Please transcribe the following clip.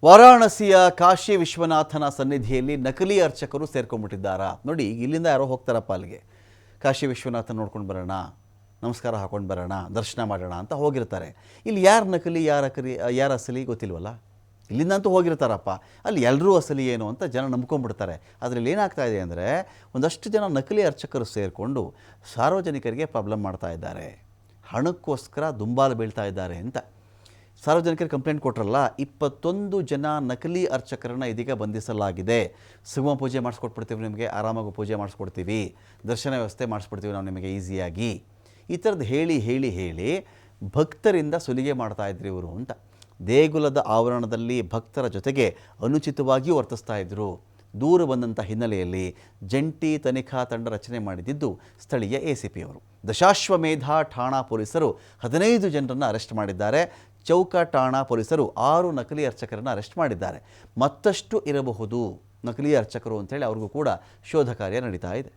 ವಾರಾಣಸಿಯ ಕಾಶಿ ವಿಶ್ವನಾಥನ ಸನ್ನಿಧಿಯಲ್ಲಿ ನಕಲಿ ಅರ್ಚಕರು ಸೇರ್ಕೊಂಡ್ಬಿಟ್ಟಿದ್ದಾರಾ ನೋಡಿ. ಇಲ್ಲಿಂದ ಯಾರೋ ಹೋಗ್ತಾರಪ್ಪ ಅಲ್ಲಿಗೆ, ಕಾಶಿ ವಿಶ್ವನಾಥನ ನೋಡ್ಕೊಂಡು ಬರೋಣ, ನಮಸ್ಕಾರ ಹಾಕೊಂಡು ಬರೋಣ, ದರ್ಶನ ಮಾಡೋಣ ಅಂತ ಹೋಗಿರ್ತಾರೆ. ಇಲ್ಲಿ ಯಾರು ನಕಲಿ ಯಾರು ಅಸಲಿ ಗೊತ್ತಿಲ್ವಲ್ಲ. ಇಲ್ಲಿಂದಂತೂ ಹೋಗಿರ್ತಾರಪ್ಪ, ಅಲ್ಲಿ ಎಲ್ಲರೂ ಅಸಲಿ ಏನು ಅಂತ ಜನ ನಂಬ್ಕೊಂಡ್ಬಿಡ್ತಾರೆ. ಅದರಲ್ಲಿ ಏನಾಗ್ತಾ ಇದೆ ಅಂದರೆ, ಒಂದಷ್ಟು ಜನ ನಕಲಿ ಅರ್ಚಕರು ಸೇರಿಕೊಂಡು ಸಾರ್ವಜನಿಕರಿಗೆ ಪ್ರಾಬ್ಲಮ್ ಮಾಡ್ತಾ ಇದ್ದಾರೆ, ಹಣಕ್ಕೋಸ್ಕರ ದುಂಬಾಲು ಬೀಳ್ತಾ ಇದ್ದಾರೆ ಅಂತ ಸಾರ್ವಜನಿಕರು ಕಂಪ್ಲೇಂಟ್ ಕೊಟ್ಟರಲ್ಲ. 21 ಜನ ನಕಲಿ ಅರ್ಚಕರನ್ನು ಇದೀಗ ಬಂಧಿಸಲಾಗಿದೆ. ಸುಗಮ ಪೂಜೆ ಮಾಡಿಸ್ಕೊಟ್ಬಿಡ್ತೀವಿ, ನಿಮಗೆ ಆರಾಮಾಗಿ ಪೂಜೆ ಮಾಡಿಸ್ಕೊಡ್ತೀವಿ, ದರ್ಶನ ವ್ಯವಸ್ಥೆ ಮಾಡಿಸ್ಕೊಡ್ತೀವಿ ನಾವು ನಿಮಗೆ ಈಸಿಯಾಗಿ, ಈ ಥರದ್ದು ಹೇಳಿ ಭಕ್ತರಿಂದ ಸುಲಿಗೆ ಮಾಡ್ತಾಯಿದ್ರು ಇವರು ಅಂತ. ದೇಗುಲದ ಆವರಣದಲ್ಲಿ ಭಕ್ತರ ಜೊತೆಗೆ ಅನುಚಿತವಾಗಿಯೂ ವರ್ತಿಸ್ತಾ ಇದ್ದರು. ದೂರು ಬಂದಂಥ ಹಿನ್ನೆಲೆಯಲ್ಲಿ ಜಂಟಿ ತನಿಖಾ ತಂಡ ರಚನೆ ಮಾಡಿದ್ದು ಸ್ಥಳೀಯ ACP ಅವರು. ದಶಾಶ್ವಮೇಧ ಠಾಣಾ ಪೊಲೀಸರು 15 ಜನರನ್ನು ಅರೆಸ್ಟ್ ಮಾಡಿದ್ದಾರೆ. ಚೌಕ ಠಾಣಾ ಪೊಲೀಸರು 6 ನಕಲಿ ಅರ್ಚಕರನ್ನು ಅರೆಸ್ಟ್ ಮಾಡಿದ್ದಾರೆ. ಮತ್ತಷ್ಟು ಇರಬಹುದು ನಕಲಿ ಅರ್ಚಕರು ಅಂತೇಳಿ ಅವ್ರಿಗೂ ಕೂಡ ಶೋಧ ಕಾರ್ಯ ನಡೀತಾ ಇದೆ.